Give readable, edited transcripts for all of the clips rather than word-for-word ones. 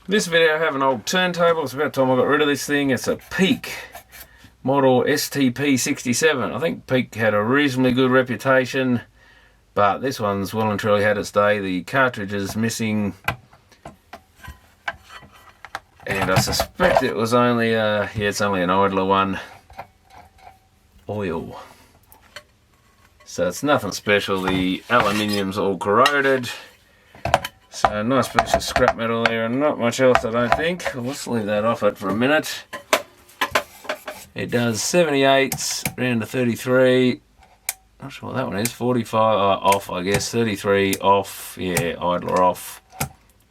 This video I have an old turntable. It's about time I got rid of this thing. It's a Peak model STP67. I think Peak had a reasonably good reputation, but this one's well and truly had its day. The cartridge is missing, and I suspect it was only it's only an idler one. Oil. So it's nothing special. The aluminium's all corroded. So a nice piece of scrap metal there and not much else, I don't think. Well, let's leave that off it for a minute. It does 78s, round to 33. Not sure what that one is. 45 off, I guess. 33 off. Yeah, idler off.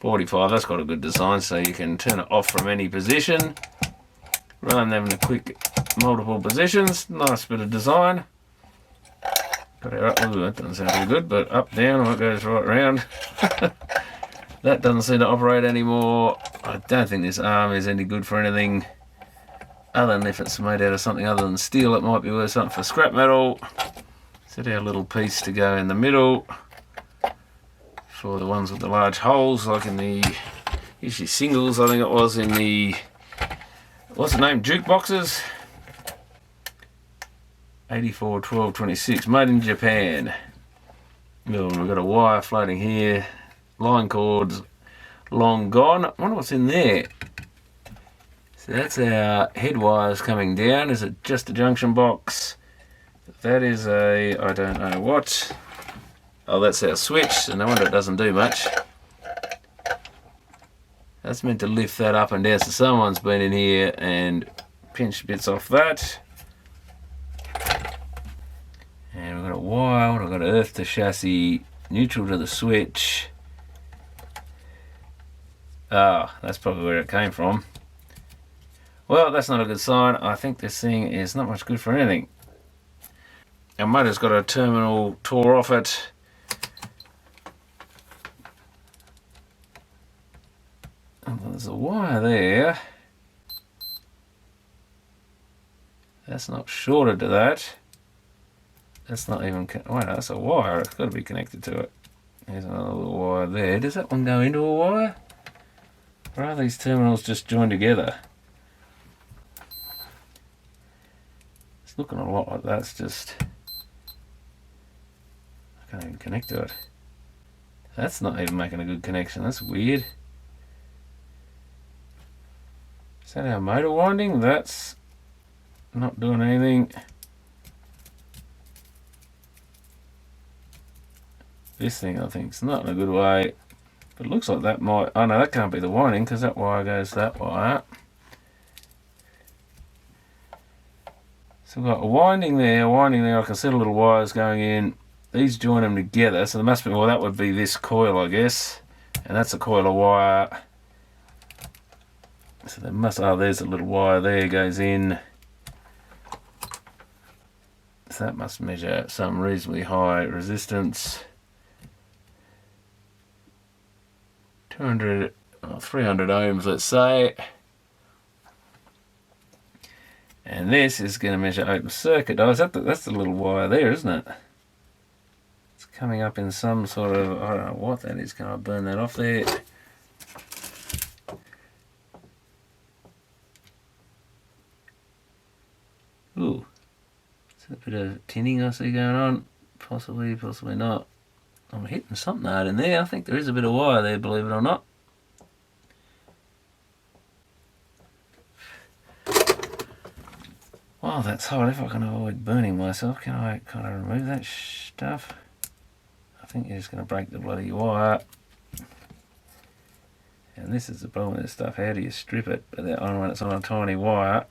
45, that's got a good design, so you can turn it off from any position rather than having a quick multiple positions. Nice bit of design. Got our up, ooh, that doesn't sound too good, but up, down, it goes right round. That doesn't seem to operate anymore. I don't think this arm is any good for anything other than if it's made out of something other than steel. It might be worth something for scrap metal. Set our little piece to go in the middle for the ones with the large holes, like in the usually singles, I think it was, in the, what's the name, jukeboxes. 84 12 26, made in Japan. Oh, we've got a wire floating here. Line cords long gone. I wonder what's in there. So that's our head wires coming down. Is it just a junction box? That is a, I don't know what. Oh, that's our switch, so no wonder it doesn't do much. That's meant to lift that up and down, so someone's been in here and pinched bits off that. And we've got a wire, we've got earth to chassis, neutral to the switch. Ah, that's probably where it came from. Well, that's not a good sign. I think this thing is not much good for anything. Our motor's got a terminal tore off it. Oh, there's a wire there. That's not shorted to that. That's not even, wait, that's a wire. It's got to be connected to it. There's another little wire there. Does that one go into a wire? Or are these terminals just joined together? It's looking a lot like that's just, I can't even connect to it. That's not even making a good connection. That's weird. Is that our motor winding? That's not doing anything. This thing, I think, is not in a good way. But it looks like that might, oh no, that can't be the winding because that wire goes that wire. So we've got a winding there, I can see the little wires going in. These join them together, so there must be, well, that would be this coil, I guess. And that's a coil of wire. So there must, oh, there's a little wire there, goes in. So that must measure some reasonably high resistance. 200 or 300 ohms, let's say. And this is going to measure open circuit. Oh, that's the little wire there, isn't it? It's coming up in some sort of, I don't know what that is. Can I burn that off there? Ooh. Is that a bit of tinning I see going on? Possibly, possibly not. I'm hitting something hard in there. I think there is a bit of wire there, believe it or not. Well, that's hot. If I can avoid burning myself, can I kind of remove that stuff? I think you're just going to break the bloody wire. And this is the problem with this stuff. How do you strip it? But when it's on a tiny wire.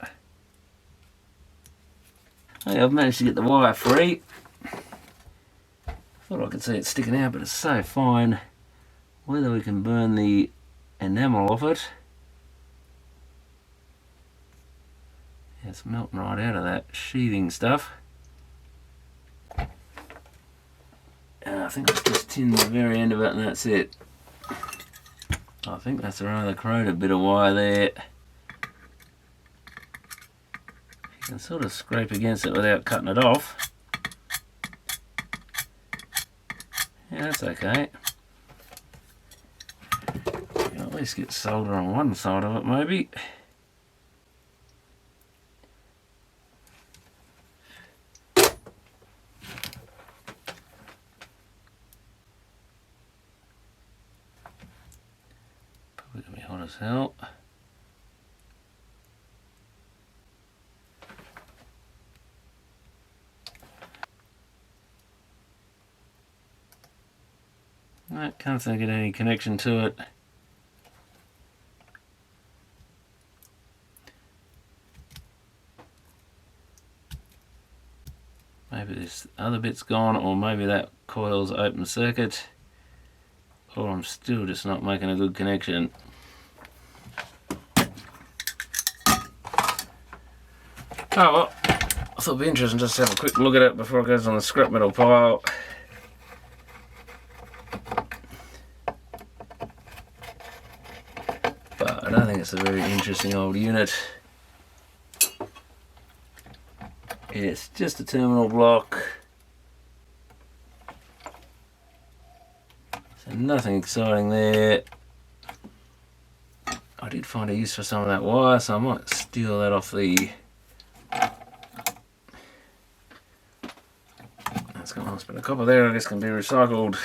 Hey, I've managed to get the wire free. Thought I could see it sticking out, but it's so fine. Whether we can burn the enamel off it. Yeah, it's melting right out of that sheathing stuff. And I think I've just tinned the very end of it and that's it. I think that's a rather corroded bit of wire there. You can sort of scrape against it without cutting it off. Yeah, that's okay. least get solder on one side of it maybe. Probably gonna be hot as hell. No, can't think of any connection to it. Maybe this other bit's gone, or maybe that coil's open circuit, or I'm still just not making a good connection. Oh well, I thought it'd be interesting just to have a quick look at it before it goes on the scrap metal pile. But I don't think it's a very interesting old unit. It's just a terminal block. So nothing exciting there. I did find a use for some of that wire, so I might steal that off the... That's got a nice bit of copper there, I guess can be recycled.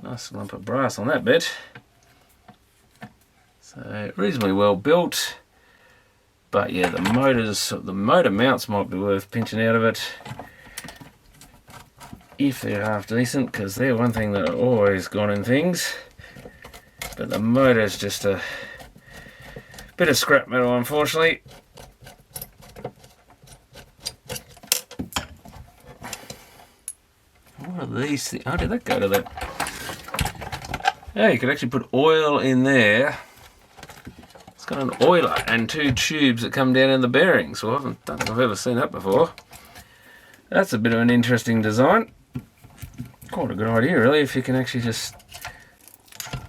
Nice lump of brass on that bit. So reasonably well built. But yeah, the motor mounts might be worth pinching out of it if they're half decent, because they're one thing that are always gone in things. But the motor's just a bit of scrap metal, unfortunately. What are these things? How did that go to that? Yeah, you could actually put oil in there. It's got an oiler and two tubes that come down in the bearings. Well, I don't think I've ever seen that before. That's a bit of an interesting design. Quite a good idea, really, if you can actually just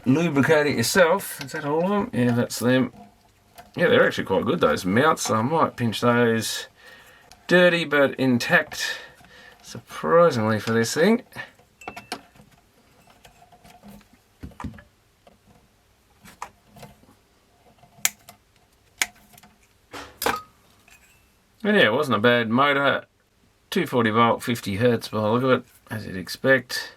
lubricate it yourself. Is that all of them? Yeah, that's them. Yeah, they're actually quite good, those mounts. So I might pinch those. Dirty but intact, surprisingly, for this thing. And yeah, it wasn't a bad motor. 240 volt, 50 hertz by the look of it, as you'd expect.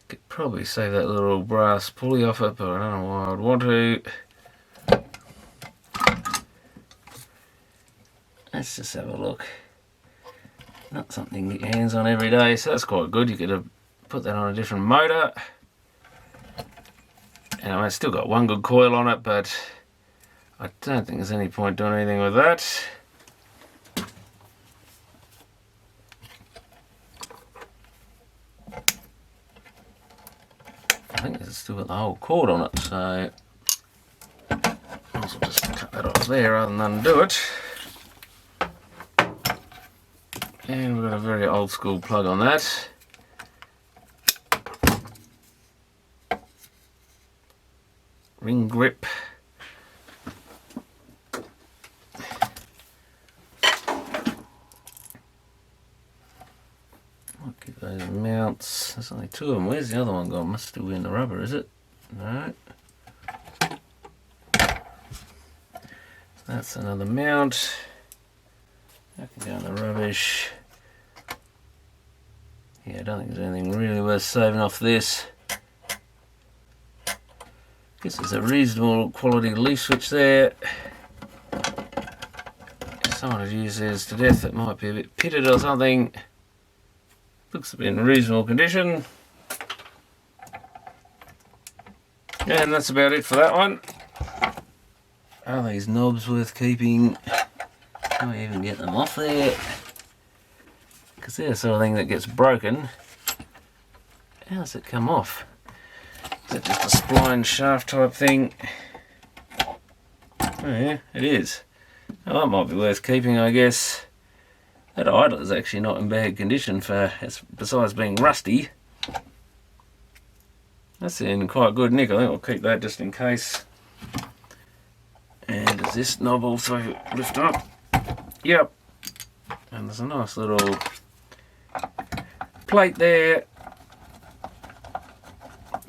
Could probably save that little brass pulley off it, but I don't know why I'd want to. Let's just have a look. Not something you get your hands on every day, so that's quite good. You could have put that on a different motor. And I've still got one good coil on it, but I don't think there's any point doing anything with that. I think it's still got the whole cord on it, so I'll just cut that off there rather than undo it. And we've got a very old school plug on that. Ring grip. Might get those mounts. There's only two of them. Where's the other one gone? Must still be in the rubber, is it? No. That's another mount. That can go in the rubbish. Yeah, I don't think there's anything really worth saving off this. Guess there's a reasonable quality leaf switch there. If someone had used theirs to death, it might be a bit pitted or something. Looks to be in reasonable condition. And that's about it for that one. Are these knobs worth keeping? Can I even get them off there? Because they're the sort of thing that gets broken. How does it come off? Is it just a spline shaft type thing? Oh yeah, it is. Oh, that might be worth keeping, I guess. That idler is actually not in bad condition for, besides being rusty. That's in quite good nick. I think I'll keep that just in case. And does this knob also lift up? Yep. And there's a nice little plate there.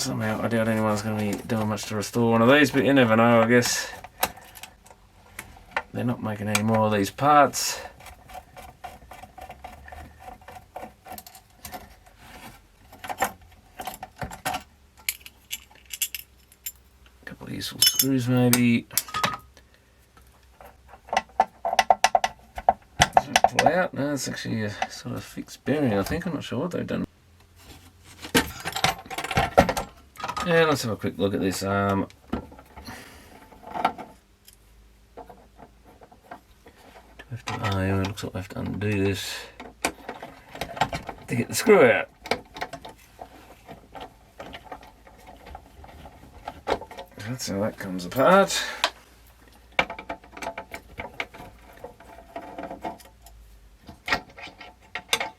Somehow I doubt anyone's going to be doing much to restore one of these, but you never know, I guess. They're not making any more of these parts. A couple of useful screws maybe. Pull out. No, it's actually a sort of fixed bearing, I think. I'm not sure what they've done. And let's have a quick look at this arm. Oh yeah, it looks like we have to undo this to get the screw out. That's how that comes apart.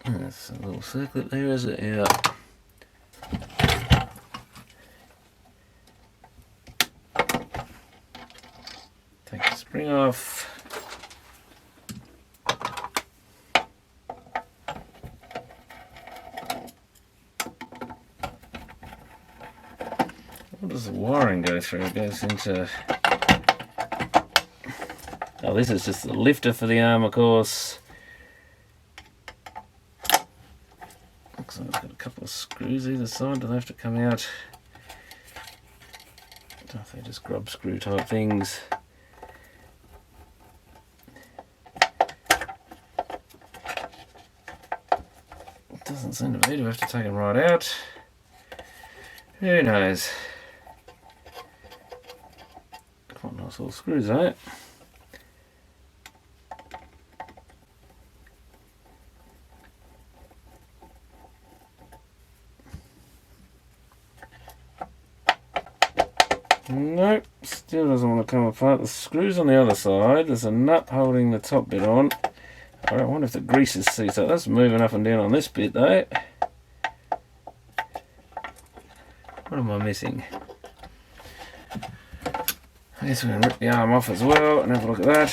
That's a little circlet there, is it? Yeah. Take the spring off. What does the wiring go through? It goes into... Oh, this is just the lifter for the arm, of course. Looks like it's got a couple of screws either side. Do they have to come out? I don't know if they're just grub screw type things. It doesn't seem to be. Do we have to take them right out? Who knows? Quite nice little screws, eh? Nope, still doesn't want to come apart. The screws on the other side, there's a nut holding the top bit on. I wonder if the grease is seized up. That's moving up and down on this bit though. What am I missing? I guess we're going to rip the arm off as well and have a look at that.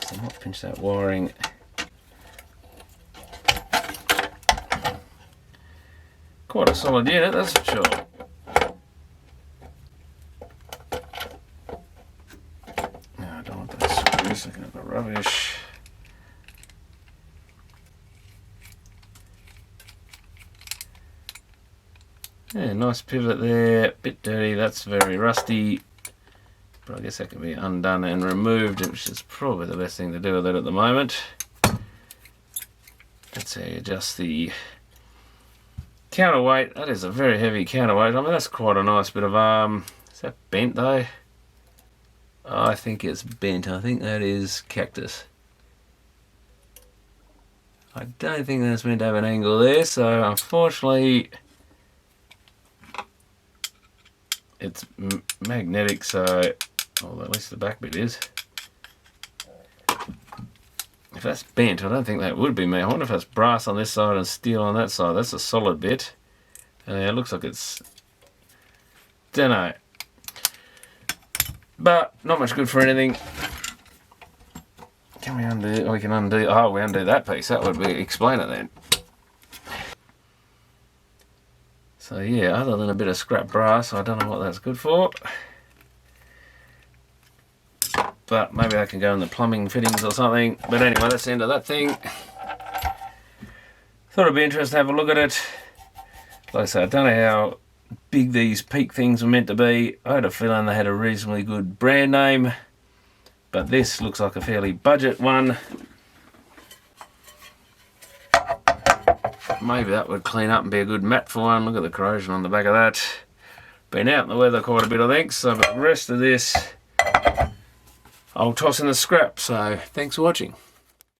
So I might pinch that wiring. Quite a solid unit, that's for sure. No, I don't want those screws, they're going to be rubbish. Yeah, nice pivot there, bit dirty, that's very rusty, but I guess that can be undone and removed, which is probably the best thing to do with it at the moment. That's how you adjust the counterweight. That is a very heavy counterweight. I mean, that's quite a nice bit of arm. Is that bent though? I think it's bent. I think that is cactus. I don't think that's meant to have an angle there, so unfortunately it's magnetic, so, well, at least the back bit is. If that's bent, I don't think that would be me. I wonder if that's brass on this side and steel on that side. That's a solid bit. It looks like it's... don't know. But not much good for anything. Can we undo... oh, we can undo... oh, we undo that piece. That would be... explain it then. So yeah, other than a bit of scrap brass, I don't know what that's good for. But maybe I can go in the plumbing fittings or something. But anyway, that's the end of that thing. Thought it'd be interesting to have a look at it. Like I said, I don't know how big these Peak things were meant to be. I had a feeling they had a reasonably good brand name. But this looks like a fairly budget one. Maybe that would clean up and be a good mat for one. Look at the corrosion on the back of that. Been out in the weather quite a bit, I think. So the rest of this, I'll toss in the scrap. So thanks for watching.